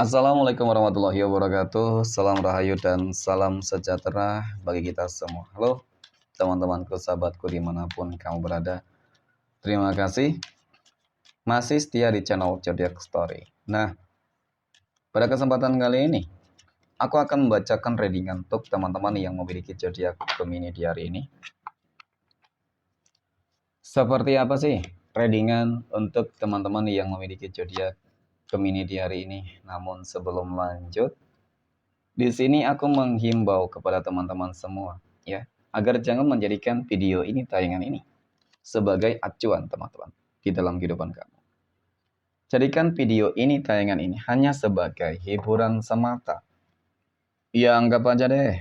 Assalamualaikum warahmatullahi wabarakatuh. Salam rahayu dan salam sejahtera bagi kita semua. Halo teman-temanku, sahabatku dimanapun kamu berada. Terima kasih masih setia di channel Zodiac Story. Nah, pada kesempatan kali ini aku akan membacakan readingan untuk teman-teman yang memiliki zodiak Gemini di hari ini. Seperti apa sih readingan untuk teman-teman yang memiliki zodiak Gemini di hari ini? Namun sebelum lanjut, di sini aku menghimbau kepada teman-teman semua, ya, agar jangan menjadikan video ini, tayangan ini, sebagai acuan teman-teman di dalam kehidupan kamu. Jadikan video ini, tayangan ini, hanya sebagai hiburan semata. Ya, anggap aja deh,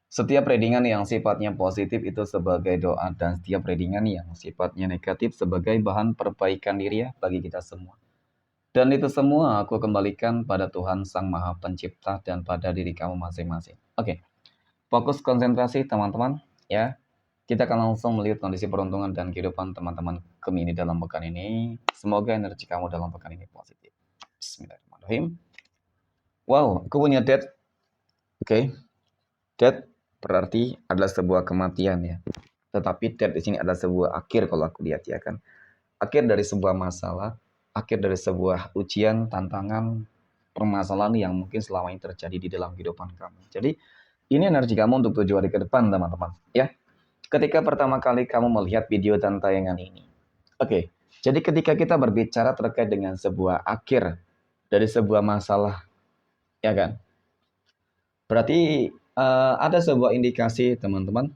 setiap readingan yang sifatnya positif itu sebagai doa, dan setiap readingan yang sifatnya negatif sebagai bahan perbaikan diri ya bagi kita semua. Dan itu semua aku kembalikan pada Tuhan Sang Maha Pencipta dan pada diri kamu masing-masing. Oke. Fokus konsentrasi teman-teman, ya. Kita akan langsung melihat kondisi peruntungan dan kehidupan teman-teman Gemini dalam pekan ini. Semoga energi kamu dalam pekan ini positif. Bismillahirrahmanirrahim. Wow, aku punya death. Oke. Death berarti adalah sebuah kematian ya. Tetapi death di sini adalah sebuah akhir kalau aku lihat ya kan. Akhir dari sebuah masalah, akhir dari sebuah ujian, tantangan, permasalahan yang mungkin selama ini terjadi di dalam kehidupan kamu. Jadi ini energi kamu untuk 7 hari ke depan teman-teman ya. Ketika pertama kali kamu melihat video dan tayangan ini. Oke, jadi ketika kita berbicara terkait dengan sebuah akhir dari sebuah masalah, ya kan? Berarti ada sebuah indikasi teman-teman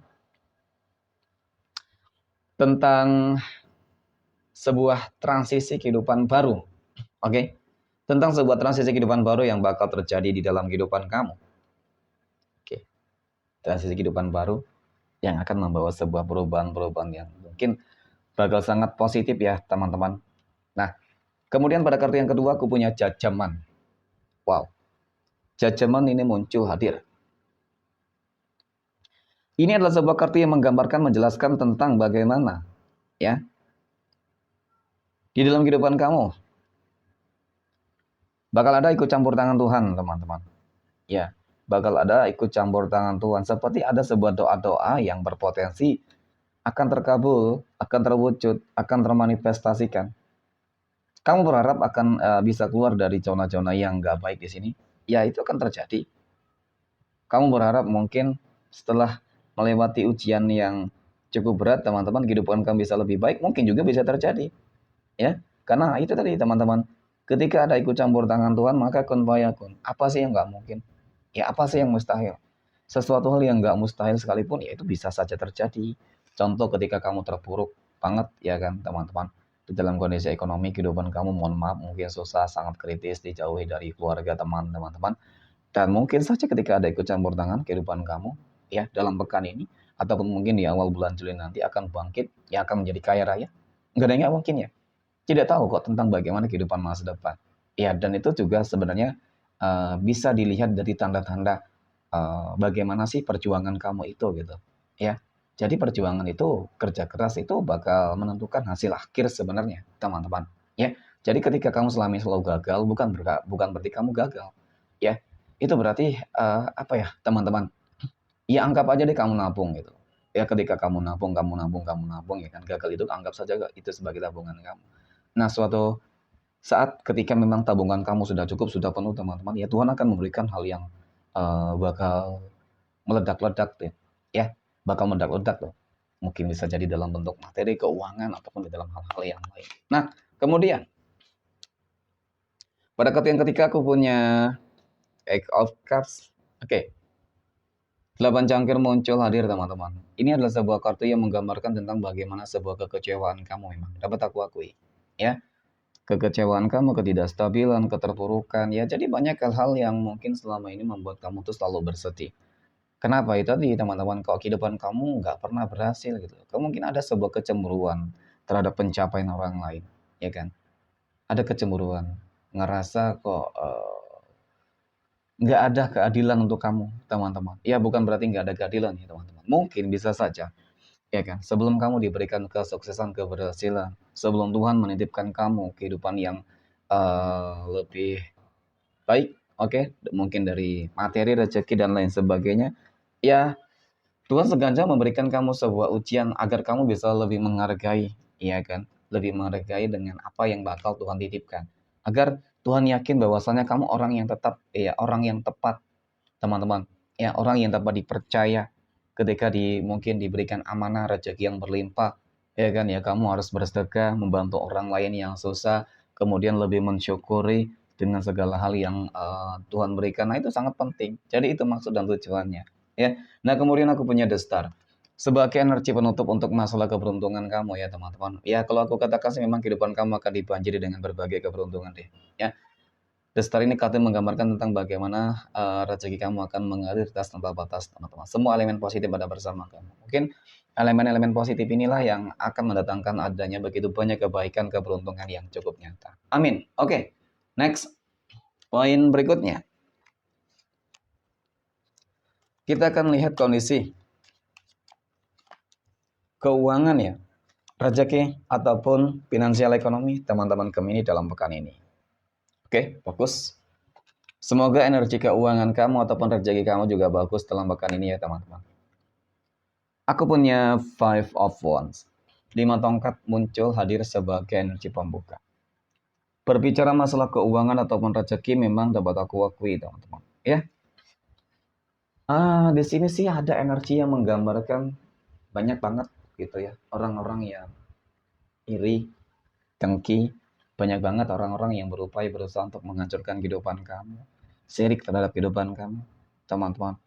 tentang sebuah transisi kehidupan baru. Oke, tentang sebuah transisi kehidupan baru yang bakal terjadi di dalam kehidupan kamu. Oke, transisi kehidupan baru yang akan membawa sebuah perubahan-perubahan yang mungkin bakal sangat positif ya teman-teman. Nah, kemudian pada kartu yang kedua aku punya jajaman. Wow, jajaman ini muncul hadir. Ini adalah sebuah kartu yang menggambarkan, menjelaskan tentang bagaimana ya di dalam kehidupan kamu bakal ada ikut campur tangan Tuhan teman-teman. Ya, bakal ada ikut campur tangan Tuhan. Seperti ada sebuah doa-doa yang berpotensi akan terkabul, akan terwujud, akan termanifestasikan. Kamu berharap akan bisa keluar dari zona-zona yang nggak baik di sini. Ya, itu akan terjadi. Kamu berharap mungkin setelah melewati ujian yang cukup berat, teman-teman, kehidupan kamu bisa lebih baik. Mungkin juga bisa terjadi. Ya, karena itu tadi teman-teman. Ketika ada ikut campur tangan Tuhan, maka kun fayakun. Apa sih yang nggak mungkin? Ya, apa sih yang mustahil? Sesuatu hal yang nggak mustahil sekalipun, ya itu bisa saja terjadi. Contoh ketika kamu terpuruk banget, ya kan, teman-teman. Di dalam kondisi ekonomi, kehidupan kamu, mohon maaf, mungkin susah, sangat kritis, dijauhi dari keluarga, teman, teman-teman. Dan mungkin saja ketika ada ikut campur tangan kehidupan kamu, ya, dalam pekan ini, ataupun mungkin di awal bulan Juli nanti akan bangkit, yang akan menjadi kaya raya. Nggak ada yang nggak mungkin ya. Tidak tahu kok tentang bagaimana kehidupan masa depan. Ya, dan itu juga sebenarnya bisa dilihat dari tanda-tanda bagaimana sih perjuangan kamu itu gitu. Ya, jadi perjuangan itu, kerja keras itu bakal menentukan hasil akhir sebenarnya, teman-teman. Ya, jadi ketika kamu selama ini selalu gagal, bukan berarti kamu gagal. Ya, itu berarti apa ya, teman-teman? Ya anggap aja deh kamu nabung gitu. Ya ketika kamu nabung, ya kan, gagal itu anggap saja itu sebagai tabungan kamu. Nah, suatu saat ketika memang tabungan kamu sudah cukup, sudah penuh teman-teman, ya Tuhan akan memberikan hal yang bakal meledak-ledak tuh, ya, bakal meledak-ledak tuh. Mungkin bisa jadi dalam bentuk materi, keuangan, ataupun di dalam hal-hal yang lain. Nah, kemudian pada kartu yang ketiga aku punya Eight of Cups. Oke. 8 cangkir muncul hadir teman-teman. Ini adalah sebuah kartu yang menggambarkan tentang bagaimana sebuah kekecewaan kamu memang dapat aku akui. Ya, kekecewaan kamu, ketidakstabilan, keterpurukan, ya jadi banyak hal-hal yang mungkin selama ini membuat kamu tuh selalu bersedih. Kenapa? Itu tadi teman-teman, kalau kehidupan kamu nggak pernah berhasil gitu. Mungkin ada sebuah kecemburuan terhadap pencapaian orang lain, ya kan? Ada kecemburuan, ngerasa kok nggak ada keadilan untuk kamu, teman-teman. Ya bukan berarti nggak ada keadilan ya teman-teman. Mungkin bisa saja, ya kan? Sebelum kamu diberikan kesuksesan, keberhasilan, sebelum Tuhan menitipkan kamu kehidupan yang lebih baik, oke, mungkin dari materi, rezeki dan lain sebagainya. Ya, Tuhan sengaja memberikan kamu sebuah ujian agar kamu bisa lebih menghargai, iya kan? Lebih menghargai dengan apa yang bakal Tuhan titipkan. Agar Tuhan yakin bahwasanya kamu orang yang tetap, ya, orang yang tepat, teman-teman. Ya, orang yang dapat dipercaya ketika mungkin diberikan amanah rezeki yang berlimpah. Ya kan, ya kamu harus bersedekah, membantu orang lain yang susah, kemudian lebih mensyukuri dengan segala hal yang Tuhan berikan. Nah, itu sangat penting. Jadi itu maksud dan tujuannya. Ya. Nah, kemudian aku punya The Star. Sebagai energi penutup untuk masalah keberuntungan kamu ya teman-teman. Ya kalau aku katakan sih memang kehidupan kamu akan dibanjiri dengan berbagai keberuntungan deh. Ya, The Star ini kartu menggambarkan tentang bagaimana rezeki kamu akan mengalir tanpa batas, teman-teman. Semua elemen positif ada bersama kamu. Mungkin elemen-elemen positif inilah yang akan mendatangkan adanya begitu banyak kebaikan, keberuntungan yang cukup nyata. Amin. Oke, next. Poin berikutnya. Kita akan lihat kondisi keuangan ya, rezeki ataupun finansial ekonomi teman-teman Gemini dalam pekan ini. Oke, fokus. Semoga energi keuangan kamu ataupun rezeki kamu juga bagus dalam pekan ini ya teman-teman. Aku punya Five of Wands. 5 tongkat muncul hadir sebagai energi pembuka. Berbicara masalah keuangan ataupun rezeki memang dapat aku akui teman-teman. Ya, di sini sih ada energi yang menggambarkan banyak banget gitu ya. Orang-orang yang iri, dengki, banyak banget orang-orang yang berupaya berusaha untuk menghancurkan kehidupan kamu, sirik terhadap kehidupan kamu, teman-teman.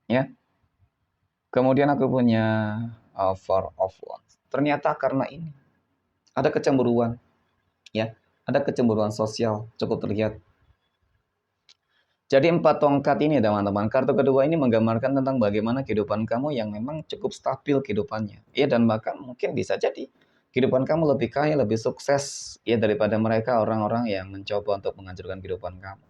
Ya, kemudian aku punya Four of Wands. Ternyata karena ini ada kecemburuan, ya, ada kecemburuan sosial cukup terlihat. Jadi 4 tongkat ini teman-teman, kartu kedua ini menggambarkan tentang bagaimana kehidupan kamu yang memang cukup stabil kehidupannya. Ya, dan bahkan mungkin bisa jadi kehidupan kamu lebih kaya, lebih sukses ya daripada mereka orang-orang yang mencoba untuk menghancurkan kehidupan kamu.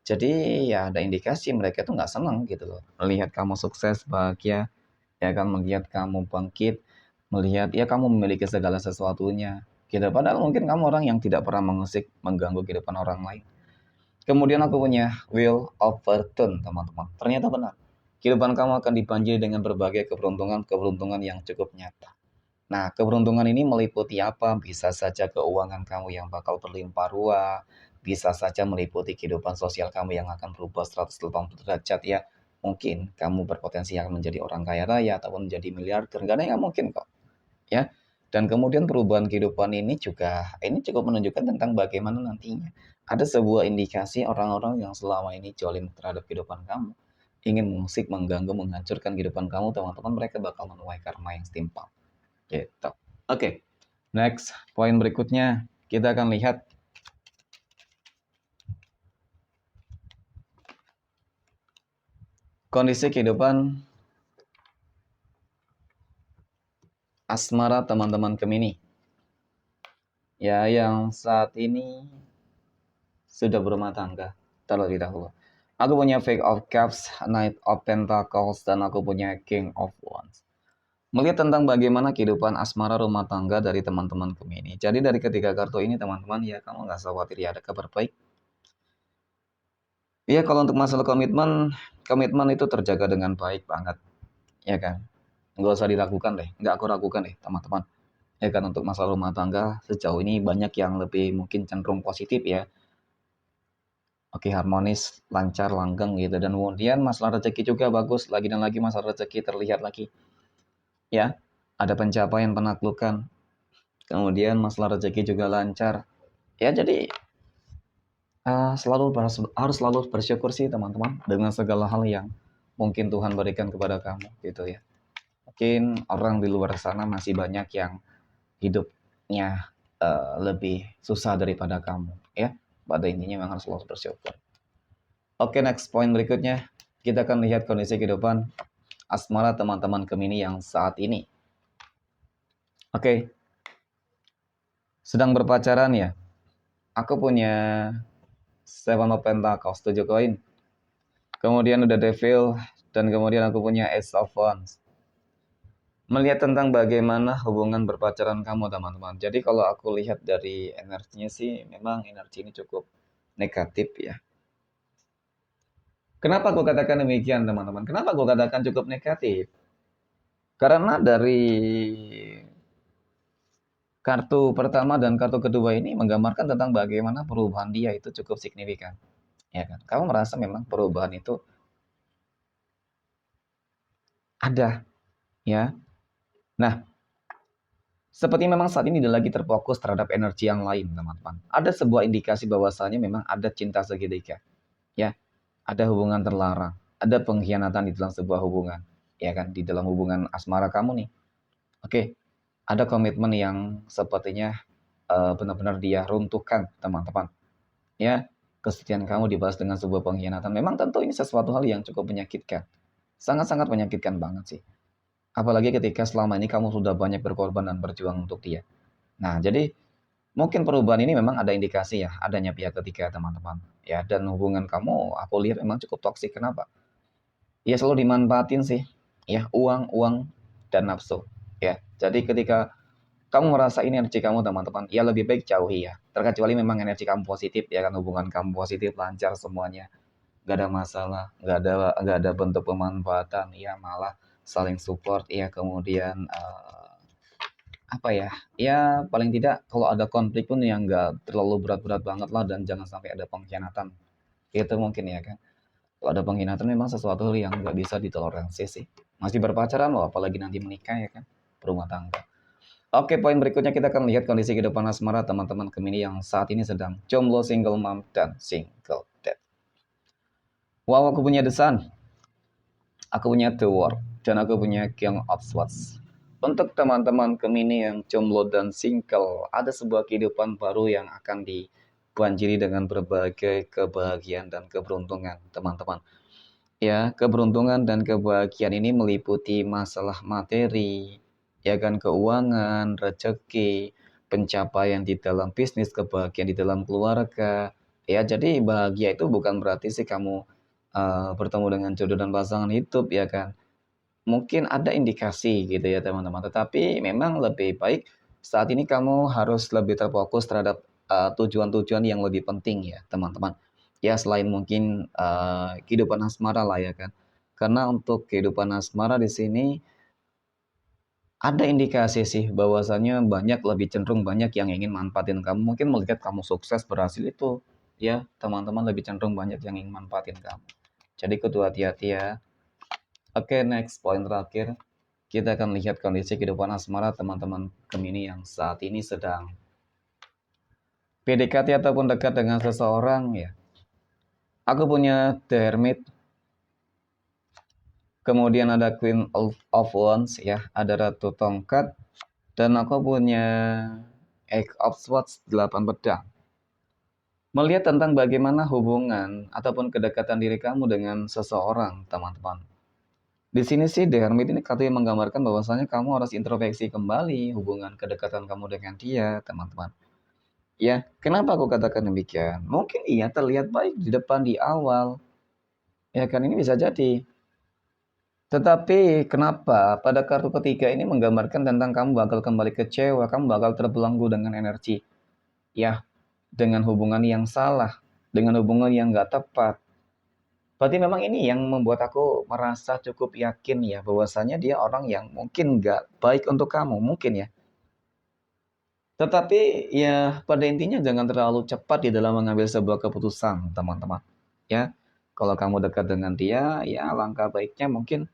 Jadi ya ada indikasi mereka tuh nggak senang gitu loh. Melihat kamu sukses, bahagia, ya kan, melihat kamu bangkit, melihat ya kamu memiliki segala sesuatunya. Gitu. Padahal mungkin kamu orang yang tidak pernah mengusik, mengganggu kehidupan orang lain. Kemudian aku punya Wheel of Fortune, teman-teman. Ternyata benar. Kehidupan kamu akan dibanjiri dengan berbagai keberuntungan yang cukup nyata. Nah, keberuntungan ini meliputi apa? Bisa saja keuangan kamu yang bakal berlimpah ruah, bisa saja meliputi kehidupan sosial kamu yang akan berubah 180 derajat ya. Mungkin kamu berpotensi akan menjadi orang kaya raya ataupun menjadi miliarder, nggak ada yang mungkin kok. Ya. Dan kemudian perubahan kehidupan ini cukup menunjukkan tentang bagaimana nantinya ada sebuah indikasi orang-orang yang selama ini jolim terhadap kehidupan kamu, ingin mengusik, mengganggu, menghancurkan kehidupan kamu, teman-teman, mereka bakal menuai karma yang setimpal. Gitu. Oke, next, poin berikutnya kita akan lihat kondisi kehidupan asmara teman-teman Gemini. Ya, yang saat ini sudah berumah tangga terlebih dahulu. Aku punya Fake of Cups, Knight of Pentacles, dan aku punya King of Wands. Melihat tentang bagaimana kehidupan asmara rumah tangga dari teman-teman Gemini. Jadi dari ketiga kartu ini teman-teman ya kamu nggak usah khawatir ya, ada kabar baik. Ya kalau untuk masalah komitmen, komitmen itu terjaga dengan baik banget. Ya kan? Nggak usah diragukan deh, nggak aku ragukan deh teman-teman. Ya kan, untuk masalah rumah tangga sejauh ini banyak yang lebih mungkin cenderung positif ya. Oke, harmonis, lancar, langgeng gitu. Dan kemudian masalah rezeki juga bagus, lagi dan lagi masalah rezeki terlihat lagi. Ya, ada pencapaian, penaklukan. Kemudian masalah rezeki juga lancar. Ya, jadi harus selalu bersyukur sih teman-teman dengan segala hal yang mungkin Tuhan berikan kepada kamu gitu ya. Mungkin orang di luar sana masih banyak yang hidupnya lebih susah daripada kamu ya. Pada intinya memang harus selalu bersyukur. Oke, next point berikutnya kita akan lihat kondisi kehidupan asmara teman-teman Gemini yang saat ini. Oke, sedang berpacaran ya. Aku punya Seven of Pentacles, 7 koin. Kemudian udah Devil, dan kemudian aku punya Ace of Wands. Melihat tentang bagaimana hubungan berpacaran kamu teman-teman. Jadi kalau aku lihat dari energinya sih memang energi ini cukup negatif ya. Kenapa gue katakan demikian, teman-teman? Kenapa gue katakan cukup negatif? Karena dari kartu pertama dan kartu kedua ini menggambarkan tentang bagaimana perubahan dia itu cukup signifikan, ya kan? Kamu merasa memang perubahan itu ada, ya. Nah, seperti memang saat ini dia lagi terfokus terhadap energi yang lain, teman-teman. Ada sebuah indikasi bahwasanya memang ada cinta segitiga, ya. Ada hubungan terlarang, ada pengkhianatan di dalam sebuah hubungan, ya kan? Di dalam hubungan asmara kamu nih. Oke, ada komitmen yang sepertinya benar-benar dia runtuhkan, teman-teman. Ya, kesetiaan kamu dibalas dengan sebuah pengkhianatan. Memang tentu ini sesuatu hal yang cukup menyakitkan. Sangat-sangat menyakitkan banget sih. Apalagi ketika selama ini kamu sudah banyak berkorban dan berjuang untuk dia. Nah, jadi mungkin perubahan ini memang ada indikasi ya, adanya pihak ketiga, teman-teman. Ya, dan hubungan kamu aku lihat memang cukup toksik. Kenapa? Ya selalu dimanfaatin sih. Ya, uang, uang dan nafsu. Ya, jadi ketika kamu merasa ini energi kamu, teman-teman, ya lebih baik jauhi ya. Terkecuali memang energi kamu positif, ya kan, hubungan kamu positif, lancar semuanya, nggak ada masalah, nggak ada bentuk pemanfaatan, ya malah saling support, ya kemudian apa ya, ya paling tidak kalau ada konflik pun yang nggak terlalu berat-berat banget lah dan jangan sampai ada pengkhianatan, itu mungkin ya kan. Kalau ada pengkhianatan memang sesuatu hal yang nggak bisa ditoleransi sih. Masih berpacaran loh, apalagi nanti menikah ya kan, berumah tangga. Oke, poin berikutnya kita akan lihat kondisi kehidupan asmara teman-teman Gemini yang saat ini sedang jomblo, single mom, dan single dad. Wow, aku punya The Sun, aku punya The World, dan aku punya King of Swords. Untuk teman-teman Gemini yang jomblo dan single, ada sebuah kehidupan baru yang akan dibanjiri dengan berbagai kebahagiaan dan keberuntungan, teman-teman. Ya, keberuntungan dan kebahagiaan ini meliputi masalah materi, ya kan, keuangan, rezeki, pencapaian di dalam bisnis, kebahagiaan di dalam keluarga. Ya, jadi bahagia itu bukan berarti sih kamu bertemu dengan jodoh dan pasangan hidup, ya kan. Mungkin ada indikasi gitu ya teman-teman, tetapi memang lebih baik saat ini kamu harus lebih terfokus terhadap tujuan-tujuan yang lebih penting ya teman-teman. Ya selain mungkin kehidupan asmara lah ya kan. Karena untuk kehidupan asmara di sini ada indikasi sih bahwasannya banyak lebih cenderung banyak yang ingin manfaatin kamu. Mungkin melihat kamu sukses berhasil itu ya teman-teman lebih cenderung banyak yang ingin manfaatin kamu. Jadi kudu hati-hati ya. Oke, next poin terakhir. Kita akan lihat kondisi kehidupan asmara teman-teman Gemini yang saat ini sedang PDKT ataupun dekat dengan seseorang ya. Aku punya The Hermit, kemudian ada Queen of Wands ya, ada Ratu Tongkat, dan aku punya Eight of Swords, 8 pedang. Melihat tentang bagaimana hubungan ataupun kedekatan diri kamu dengan seseorang, teman-teman. Di sini sih The Hermit ini katanya menggambarkan bahwasanya kamu harus introspeksi kembali hubungan kedekatan kamu dengan dia, teman-teman. Ya, kenapa aku katakan demikian? Mungkin iya terlihat baik di depan di awal. Ya kan ini bisa jadi. Tetapi kenapa pada kartu ketiga ini menggambarkan tentang kamu bakal kembali kecewa, kamu bakal terbelenggu dengan energi. Ya, dengan hubungan yang salah, dengan hubungan yang nggak tepat. Berarti memang ini yang membuat aku merasa cukup yakin ya bahwasanya dia orang yang mungkin nggak baik untuk kamu, mungkin ya. Tetapi ya pada intinya jangan terlalu cepat di dalam mengambil sebuah keputusan, teman-teman. Ya, kalau kamu dekat dengan dia, ya langkah baiknya mungkin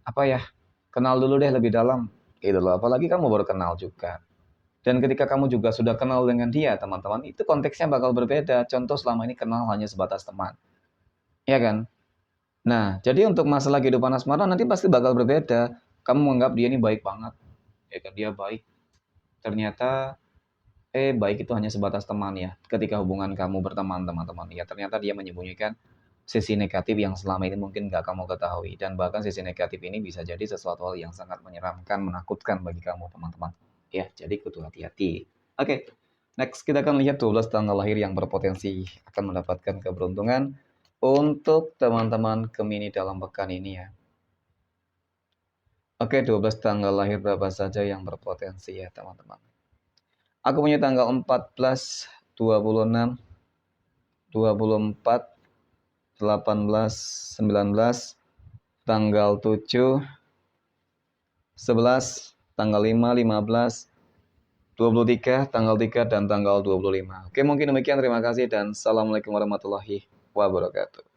apa ya, kenal dulu deh lebih dalam, gitu loh. Apalagi kamu baru kenal juga. Dan ketika kamu juga sudah kenal dengan dia, teman-teman, itu konteksnya bakal berbeda. Contoh selama ini kenal hanya sebatas teman, ya kan? Nah, jadi untuk masalah kehidupan asmara nanti pasti bakal berbeda. Kamu menganggap dia ini baik banget, ya kan? Dia baik. Ternyata baik itu hanya sebatas teman ya. Ketika hubungan kamu berteman, teman-teman, ya ternyata dia menyembunyikan sisi negatif yang selama ini mungkin nggak kamu ketahui. Dan bahkan sisi negatif ini bisa jadi sesuatu hal yang sangat menyeramkan, menakutkan bagi kamu, teman-teman. Ya, jadi kudu hati-hati. Oke, next kita akan lihat 12 tanggal lahir yang berpotensi akan mendapatkan keberuntungan untuk teman-teman Gemini dalam pekan ini ya. Oke, 12 tanggal lahir berapa saja yang berpotensi ya, teman-teman. Aku punya tanggal 14, 26, 24, 18, 19, tanggal 7, 11, tanggal 5, 15, 23, tanggal 3, dan tanggal 25. Oke, mungkin demikian. Terima kasih dan Assalamualaikum warahmatullahi wabarakatuh.